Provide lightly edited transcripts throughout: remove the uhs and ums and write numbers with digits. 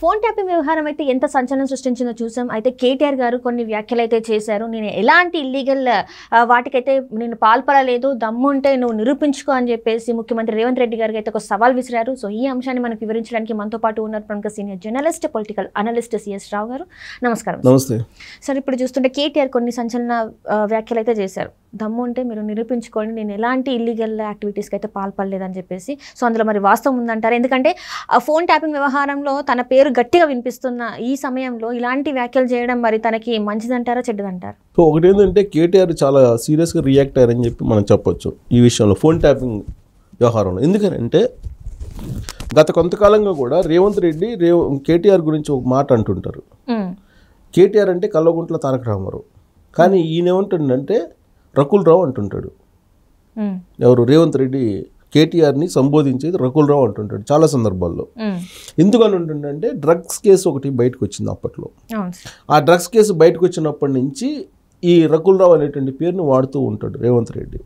Phone tapping వ్యవహారం అయితే ఎంత సంచలనం సృష్టించిందో చూసాం. అయితే కేటీఆర్ గారు కొన్ని వ్యాఖ్యలు అయితే చేశారు. నేను ఎలాంటి ఇల్లీగల్ వాటికైతే నేను పాల్పడలేదు, దమ్ముంటే నువ్వు నిరూపించుకో అని చెప్పేసి ముఖ్యమంత్రి రేవంత్ రెడ్డి గారికి అయితే ఒక సవాల్ విసిరారు. సో ఈ అంశాన్ని మనకు వివరించడానికి మనతో పాటు ఉన్నారు ప్రముఖ senior journalist, political analyst CS Rao గారు. నమస్కారం. నమస్తే సార్. ఇప్పుడు చూస్తుంటే కేటీఆర్ కొన్ని సంచలన వ్యాఖ్యలు అయితే చేశారు. దమ్ము ఉంటే మీరు నిరూపించుకోండి, నేను ఎలాంటి ఇల్లీగల్ యాక్టివిటీస్కి అయితే పాల్పడలేదని చెప్పేసి. సో అందులో మరి వాస్తవం ఉందంటారు? ఎందుకంటే ఫోన్ ట్యాపింగ్ వ్యవహారంలో తన పేరు గట్టిగా వినిపిస్తున్న ఈ సమయంలో ఇలాంటి వ్యాఖ్యలు చేయడం మరి తనకి మంచిదంటారా చెడ్డదంటారా? సో ఒకటి ఏంటంటే కేటీఆర్ చాలా సీరియస్గా రియాక్ట్ అయ్యారని చెప్పి మనం చెప్పొచ్చు ఈ విషయంలో, ఫోన్ ట్యాపింగ్ వ్యవహారంలో. ఎందుకంటే గత కొంతకాలంగా కూడా రేవంత్ రెడ్డి కేటీఆర్ గురించి ఒక మాట అంటుంటారు. కేటీఆర్ అంటే కల్వకుంట్ల తారక రామారావు, కానీ ఈయన ఏమంటుండంటే రకుల్ రావు అంటుంటాడు. ఎవరు? రేవంత్ రెడ్డి కేటీఆర్ని సంబోధించేది రకుల్ రావు అంటుంటాడు చాలా సందర్భాల్లో. ఎందుకని ఉంటుందంటే డ్రగ్స్ కేసు ఒకటి బయటకు వచ్చింది అప్పట్లో. ఆ డ్రగ్స్ కేసు బయటకు వచ్చినప్పటి నుంచి ఈ రకుల్ రావు అనేటువంటి పేరుని వాడుతూ ఉంటాడు రేవంత్ రెడ్డి.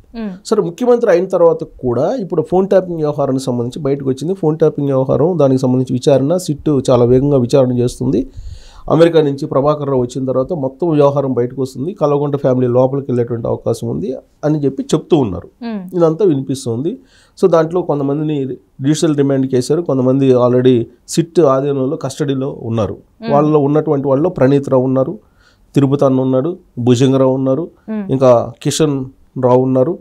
సరే, ముఖ్యమంత్రి అయిన తర్వాత కూడా ఇప్పుడు ఫోన్ ట్యాపింగ్ వ్యవహారానికి సంబంధించి బయటకు వచ్చింది. ఫోన్ ట్యాపింగ్ వ్యవహారం, దానికి సంబంధించి విచారణ సిట్ చాలా వేగంగా విచారణ చేస్తుంది. అమెరికా నుంచి ప్రభాకర్ రావు వచ్చిన తర్వాత మొత్తం వ్యవహారం బయటకు వస్తుంది, కల్వకుంట్ల ఫ్యామిలీ లోపలికి వెళ్ళేటువంటి అవకాశం ఉంది అని చెప్పి చెప్తూ ఉన్నారు. ఇదంతా వినిపిస్తుంది. సో దాంట్లో కొంతమందిని జ్యుడిషియల్ రిమాండ్కి వేశారు, కొంతమంది ఆల్రెడీ సిట్ ఆధీనంలో కస్టడీలో ఉన్నారు. వాళ్ళలో ఉన్నటువంటి వాళ్ళు ప్రణీత్ రావు ఉన్నారు, తిరుపతి అన్న ఉన్నాడు, భుజంగరావు ఉన్నారు, ఇంకా కిషన్ రావు ఉన్నారు,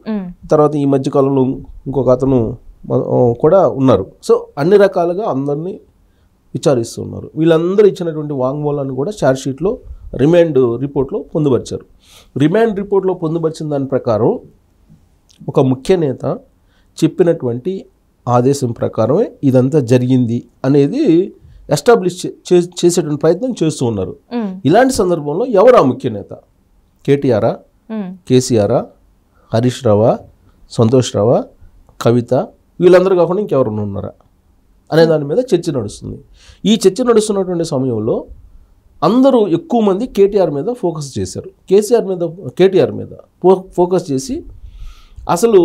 తర్వాత ఈ మధ్యకాలంలో ఇంకొక అతను కూడా ఉన్నారు. సో అన్ని రకాలుగా అందరినీ విచారిస్తున్నారు. వీళ్ళందరూ ఇచ్చినటువంటి వాంగ్మూలాన్ని కూడా ఛార్జ్షీట్లో రిమాండ్ రిపోర్ట్లో పొందుపరిచారు. రిమాండ్ రిపోర్ట్లో పొందుపరిచిన దాని ప్రకారం ఒక ముఖ్య నేత చెప్పినటువంటి ఆదేశం ప్రకారమే ఇదంతా జరిగింది అనేది ఎస్టాబ్లిష్ చేసేటువంటి ప్రయత్నం చేస్తూ ఉన్నారు. ఇలాంటి సందర్భంలో ఎవరు ఆ ముఖ్య నేత? కేటీఆరా, కేసీఆరా, హరీష్ రావా, సంతోష్ రావా, కవిత, వీళ్ళందరూ కాకుండా ఇంకెవరు ఉన్నారా అనే దాని మీద చర్చ నడుస్తుంది. ఈ చర్చ నడుస్తున్నటువంటి సమయంలో అందరూ ఎక్కువ మంది కేటీఆర్ మీద ఫోకస్ చేశారు. కేటీఆర్ మీద ఫోకస్ చేసి అసలు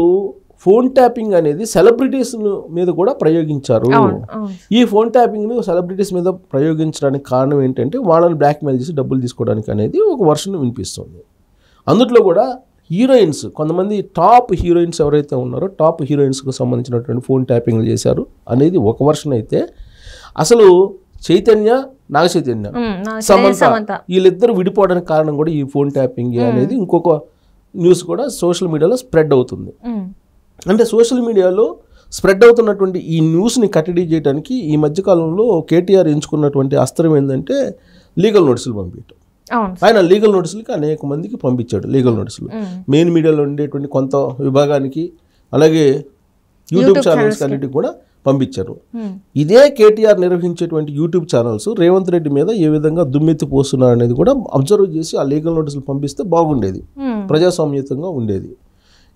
ఫోన్ ట్యాపింగ్ అనేది సెలబ్రిటీస్ మీద కూడా ప్రయోగించారు. ఈ ఫోన్ ట్యాపింగ్ను సెలబ్రిటీస్ మీద ప్రయోగించడానికి కారణం ఏంటంటే వాళ్ళని బ్లాక్మెయిల్ చేసి డబ్బులు తీసుకోవడానికి అనేది ఒక వర్షన్ వినిపిస్తుంది. అందులో కూడా హీరోయిన్స్, కొంతమంది టాప్ హీరోయిన్స్ ఎవరైతే ఉన్నారో టాప్ హీరోయిన్స్కి సంబంధించినటువంటి ఫోన్ ట్యాపింగ్లు చేశారు అనేది ఒక వర్షన్ అయితే, అసలు చైతన్య, నాగ చైతన్య, సమంత వీళ్ళిద్దరు విడిపోవడానికి కారణం కూడా ఈ ఫోన్ ట్యాపింగ్ అనేది ఇంకొక న్యూస్ కూడా సోషల్ మీడియాలో స్ప్రెడ్ అవుతుంది. అంటే సోషల్ మీడియాలో స్ప్రెడ్ అవుతున్నటువంటి ఈ న్యూస్ని కట్టడి చేయడానికి ఈ మధ్యకాలంలో కేటీఆర్ ఎంచుకున్నటువంటి అస్త్రం ఏంటంటే లీగల్ నోటీసులు పంపించడం. ఆయన లీగల్ నోటీసులకి అనేక మందికి పంపించాడు. లీగల్ నోటీసులు మెయిన్ మీడియాలో ఉండేటువంటి కొంత విభాగానికి, అలాగే యూట్యూబ్ ఛానల్స్ అన్నిటికి కూడా పంపించారు. ఇదే కేటీఆర్ నిర్వహించేటువంటి యూట్యూబ్ ఛానల్స్ రేవంత్ రెడ్డి మీద ఏ విధంగా దుమ్మెత్తి పోస్తున్నారు అనేది కూడా అబ్జర్వ్ చేసి ఆ లీగల్ నోటీసులు పంపిస్తే బాగుండేది, ప్రజాస్వామ్యతంగా ఉండేది.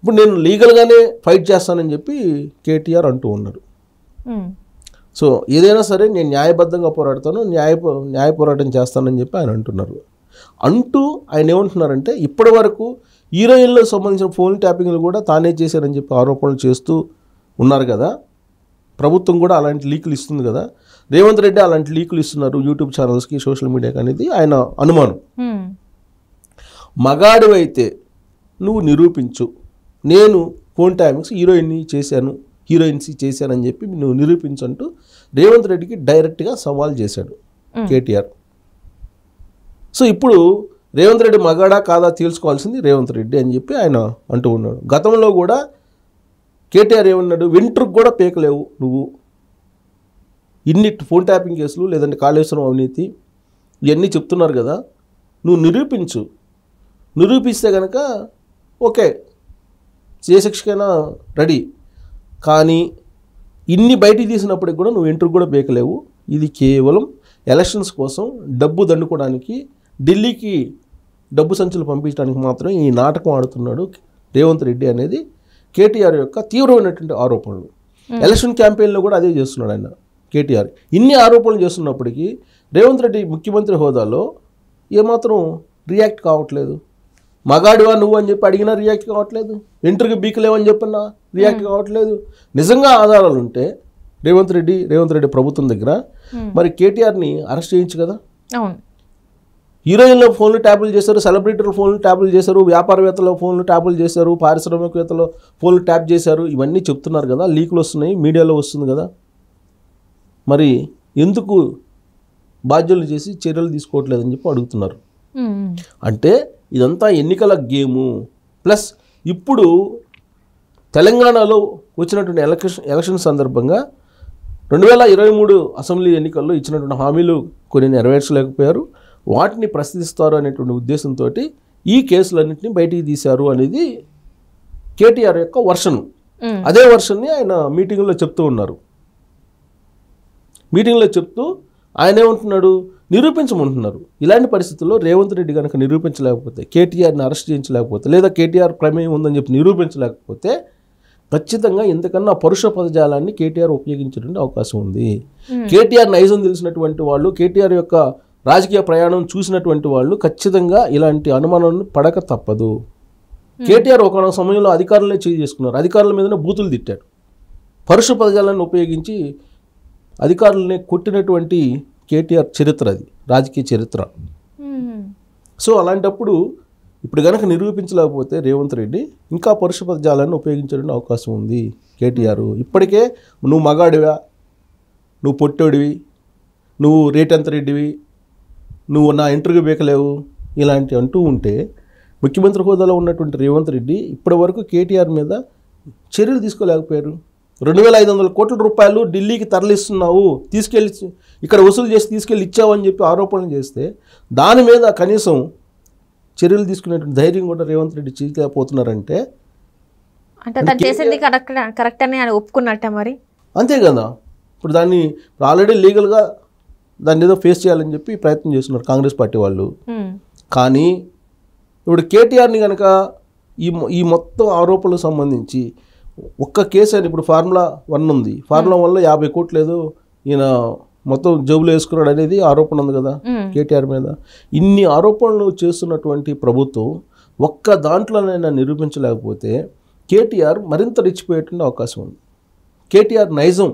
ఇప్పుడు నేను లీగల్గానే ఫైట్ చేస్తానని చెప్పి కేటీఆర్ అంటూ ఉన్నారు. సో ఏదైనా సరే నేను న్యాయబద్ధంగా పోరాడతాను, న్యాయ పోరాటం చేస్తానని చెప్పి ఆయన అంటున్నారు. ఆయన ఏమంటున్నారంటే ఇప్పటి వరకు హీరోయిన్లకు సంబంధించిన ఫోన్ ట్యాపింగ్లు కూడా తానే చేశారని చెప్పి ఆరోపణలు చేస్తూ ఉన్నారు కదా. ప్రభుత్వం కూడా అలాంటి లీకులు ఇస్తుంది కదా, రేవంత్ రెడ్డి అలాంటి లీకులు ఇస్తున్నారు యూట్యూబ్ ఛానల్స్కి, సోషల్ మీడియాకి అనేది ఆయన అనుమానం. మగాడివైతే నువ్వు నిరూపించు, నేను ఫోన్ ట్యాపింగ్స్ హీరోయిన్స్ చేశానని చెప్పి నువ్వు నిరూపించంటూ రేవంత్ రెడ్డికి డైరెక్ట్గా సవాల్ చేశాడు కేటీఆర్. సో ఇప్పుడు రేవంత్ రెడ్డి మగాడా కాదా తెలుసుకోవాల్సింది రేవంత్ రెడ్డి అని చెప్పి ఆయన అంటూ ఉన్నాడు. గతంలో కూడా కేటీఆర్ ఏమన్నాడు, వెంట్రుకు కూడా పేకలేవు నువ్వు, ఇన్ని ఫోన్ ట్యాపింగ్ కేసులు లేదంటే కాళేశ్వరం అవినీతి ఇవన్నీ చెప్తున్నారు కదా, నువ్వు నిరూపిస్తే కనుక ఓకే ఏ శిక్షకైనా రెడీ, కానీ ఇన్ని బయటికి తీసినప్పటికి కూడా నువ్వు వెంట్రుకు కూడా పేకలేవు, ఇది కేవలం ఎలక్షన్స్ కోసం డబ్బు దండుకోవడానికి, ఢిల్లీకి డబ్బు సంచులు పంపించడానికి మాత్రమే ఈ నాటకం ఆడుతున్నాడు రేవంత్ రెడ్డి అనేది కేటీఆర్ యొక్క తీవ్రమైనటువంటి ఆరోపణలు. ఎలక్షన్ క్యాంపెయిన్లో కూడా అదే చేస్తున్నాడు ఆయన కేటీఆర్. ఇన్ని ఆరోపణలు చేస్తున్నప్పటికీ రేవంత్ రెడ్డి ముఖ్యమంత్రి హోదాలో ఏమాత్రం రియాక్ట్ కావట్లేదు. మగాడివా నువ్వు అని చెప్పి అడిగినా రియాక్ట్ కావట్లేదు, వెంట్రుకు బీకలేవని చెప్పినా రియాక్ట్ కావట్లేదు. నిజంగా ఆధారాలు ఉంటే రేవంత్ రెడ్డి ప్రభుత్వం దగ్గర మరి కేటీఆర్ని అరెస్ట్ చేయించు కదా. అవును. హీరోయిన్ల ఫోన్లు ట్యాపులు చేశారు, సెలబ్రిటీల ఫోన్లు ట్యాపులు చేశారు, వ్యాపారవేత్తల ఫోన్లు ట్యాపులు చేశారు, పారిశ్రామికవేత్తల ఫోన్లు ట్యాప్ చేశారు, ఇవన్నీ చెప్తున్నారు కదా, లీకులు వస్తున్నాయి, మీడియాలో వస్తుంది కదా. మరి ఎందుకు బాధ్యులు చేసి చర్యలు తీసుకోవట్లేదని చెప్పి అడుగుతున్నారు. అంటే ఇదంతా ఎన్నికల గేము. ప్లస్ ఇప్పుడు తెలంగాణలో వచ్చినటువంటి ఎలక్షన్ సందర్భంగా 2023 అసెంబ్లీ ఎన్నికల్లో ఇచ్చినటువంటి హామీలు కొన్ని నెరవేర్చలేకపోయారు, వాటిని ప్రశ్నిస్తారు అనేటువంటి ఉద్దేశంతో ఈ కేసులన్నింటినీ బయటికి తీశారు అనేది కేటీఆర్ యొక్క వర్షన్. అదే వర్షన్ని ఆయన మీటింగ్లో చెప్తూ ఉన్నారు. మీటింగ్లో చెప్తూ ఆయన ఏమంటున్నాడు, నిరూపించమంటున్నారు. ఇలాంటి పరిస్థితుల్లో రేవంత్ రెడ్డి కనుక నిరూపించలేకపోతే, కేటీఆర్ని అరెస్ట్ చేయించలేకపోతే, లేదా కేటీఆర్ ప్రమేయం ఉందని చెప్పి నిరూపించలేకపోతే ఖచ్చితంగా ఇంతకన్నా పరుష పదజాలాన్ని కేటీఆర్ ఉపయోగించడానికి అవకాశం ఉంది. కేటీఆర్ నైజం తెలిసినటువంటి వాళ్ళు, కేటీఆర్ యొక్క రాజకీయ ప్రయాణం చూసినటువంటి వాళ్ళు ఖచ్చితంగా ఇలాంటి అనుమానాలను పడక తప్పదు. కేటీఆర్ ఒక సమయంలో అధికారులనే చేసుకున్నారు, అధికారుల మీదనే బూతులు తిట్టాడు, పరుష పదజాలాన్ని ఉపయోగించి అధికారులనే కొట్టినటువంటి కేటీఆర్ చరిత్ర, అది రాజకీయ చరిత్ర. సో అలాంటప్పుడు ఇప్పుడు కనుక నిరూపించలేకపోతే రేవంత్ రెడ్డి ఇంకా పరుష పదజాలాన్ని ఉపయోగించడానికి అవకాశం ఉంది. కేటీఆర్ ఇప్పటికే నువ్వు మగాడివా, నువ్వు పొట్టోడివి, నువ్వు రేటంత రెడ్డివి, నువ్వు నా ఇంటర్వ్యూ బేకలేవు, ఇలాంటివి అంటూ ఉంటే ముఖ్యమంత్రి హోదాలో ఉన్నటువంటి రేవంత్ రెడ్డి ఇప్పటి వరకు కేటీఆర్ మీద చర్యలు తీసుకోలేకపోయారు. 2500 కోట్ల రూపాయలు ఢిల్లీకి తరలిస్తున్నావు, తీసుకెళ్ళి ఇక్కడ వసూలు చేసి తీసుకెళ్ళి ఇచ్చావు అని చెప్పి ఆరోపణలు చేస్తే దాని మీద కనీసం చర్యలు తీసుకునేటువంటి ధైర్యం కూడా రేవంత్ రెడ్డి చేయలేకపోతున్నారంటే తను చేసింది కరెక్ట్ అని ఆయన ఒప్పుకున్నట్ట మరి. అంతే కదా. ఇప్పుడు దాన్ని ఆల్రెడీ లీగల్గా దాన్ని ఏదో ఫేస్ చేయాలని చెప్పి ప్రయత్నం చేస్తున్నారు కాంగ్రెస్ పార్టీ వాళ్ళు. కానీ ఇప్పుడు కేటీఆర్ని కనుక ఈ మొత్తం ఆరోపణలకు సంబంధించి ఒక్క కేసు అని, ఇప్పుడు ఫార్ములా 1 ఉంది, ఫార్ములా 1లో 50 కోట్లు ఏదో ఈయన మొత్తం జేబులో వేసుకున్నాడు అనేది ఆరోపణ ఉంది కదా కేటీఆర్ మీద. ఇన్ని ఆరోపణలు చేస్తున్నటువంటి ప్రభుత్వం ఒక్క దాంట్లోనైనా నిరూపించలేకపోతే కేటీఆర్ మరింత రెచ్చిపోయేటువంటి అవకాశం ఉంది. కేటీఆర్ నైజం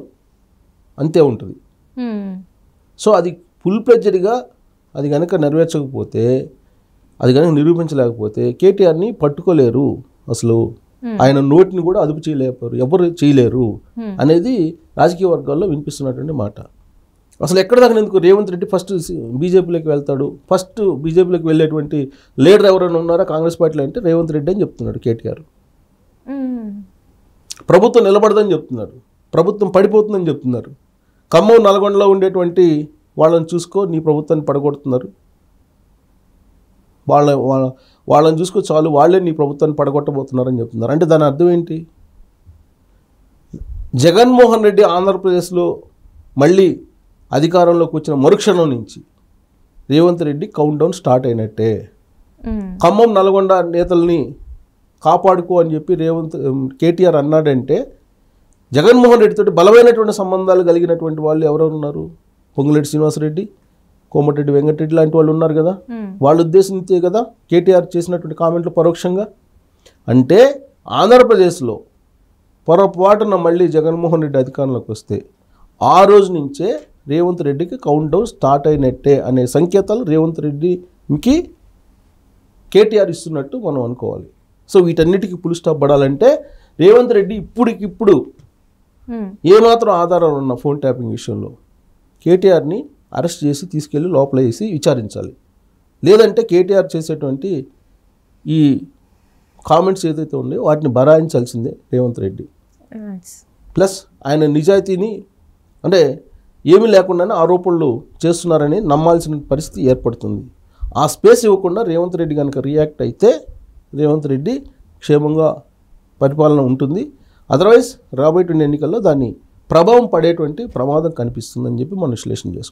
అంతే ఉంటుంది. సో అది ఫుల్ ప్లెడ్జెడ్గా అది కనుక నెరవేర్చకపోతే, అది కనుక నిరూపించలేకపోతే కేటీఆర్ని పట్టుకోలేరు, అసలు ఆయన నోటిని కూడా అదుపు చేయలేకపోయారు, ఎవరు చేయలేరు అనేది రాజకీయ వర్గాల్లో వినిపిస్తున్నటువంటి మాట. అసలు ఎక్కడ దాకా ఎందుకు రేవంత్ రెడ్డి ఫస్ట్ బీజేపీలోకి వెళ్తాడు, ఫస్ట్ బీజేపీలోకి వెళ్ళేటువంటి లీడర్ ఎవరైనా ఉన్నారా కాంగ్రెస్ పార్టీలో అంటే రేవంత్ రెడ్డి అని చెప్తున్నాడు కేటీఆర్. ప్రభుత్వం నిలబడదని చెప్తున్నారు, ప్రభుత్వం పడిపోతుందని చెప్తున్నారు. ఖమ్మం నల్గొండలో ఉండేటువంటి వాళ్ళని చూసుకో, నీ ప్రభుత్వాన్ని పడగొడుతున్నారు, వాళ్ళని చూసుకో చాలు, వాళ్ళే నీ ప్రభుత్వాన్ని పడగొట్టబోతున్నారని చెప్తున్నారు. అంటే దాని అర్థం ఏంటి? జగన్మోహన్ రెడ్డి ఆంధ్రప్రదేశ్లో మళ్ళీ అధికారంలోకి వచ్చిన మరుక్షణం నుంచి Revanth Reddy count down start అయినట్టే. ఖమ్మం నల్గొండ నేతల్ని కాపాడుకో అని చెప్పి కేటీఆర్ అన్నాడంటే జగన్మోహన్ రెడ్డితో బలమైనటువంటి సంబంధాలు కలిగినటువంటి వాళ్ళు ఎవరెవరు ఉన్నారు? పొంగులేటి శ్రీనివాసరెడ్డి, కోమటిరెడ్డి వెంకటరెడ్డి లాంటి వాళ్ళు ఉన్నారు కదా, వాళ్ళ ఉద్దేశంతో కదా కేటీఆర్ చేసినటువంటి కామెంట్లు పరోక్షంగా. అంటే ఆంధ్రప్రదేశ్లో పొరపాటున మళ్ళీ జగన్మోహన్ రెడ్డి అధికారంలోకి వస్తే ఆ రోజు నుంచే రేవంత్ రెడ్డికి కౌంట్ డౌన్ స్టార్ట్ అయినట్టే అనే సంకేతాలు రేవంత్ రెడ్డికి కేటీఆర్ ఇస్తున్నట్టు మనం అనుకోవాలి. సో వీటన్నిటికీ ఫుల్ స్టాప్ పడాలంటే రేవంత్ రెడ్డి ఇప్పటికిప్పుడు ఏమాత్రం ఆధారాలు ఉన్న ఫోన్ ట్యాపింగ్ విషయంలో కేటీఆర్ని అరెస్ట్ చేసి తీసుకెళ్ళి లోపల వేసి విచారించాలి. లేదంటే కేటీఆర్ చేసేటువంటి ఈ కామెంట్స్ ఏదైతే ఉన్నాయో వాటిని బరాయించాల్సిందే రేవంత్ రెడ్డి. ప్లస్ ఆయన నిజాయితీని అంటే ఏమీ లేకుండానే ఆరోపణలు చేస్తున్నారని నమ్మాల్సిన పరిస్థితి ఏర్పడుతుంది. ఆ స్పేస్ ఇవ్వకుండా రేవంత్ రెడ్డి కనుక రియాక్ట్ అయితే రేవంత్ రెడ్డి క్షేమంగా పరిపాలన ఉంటుంది. అదర్వైజ్ రాబోయేటువంటి ఎన్నికల్లో దాన్ని ప్రభావం పడేటువంటి ప్రమాదం కనిపిస్తుందని చెప్పి మనం విశ్లేషణ చేసుకోవాలి.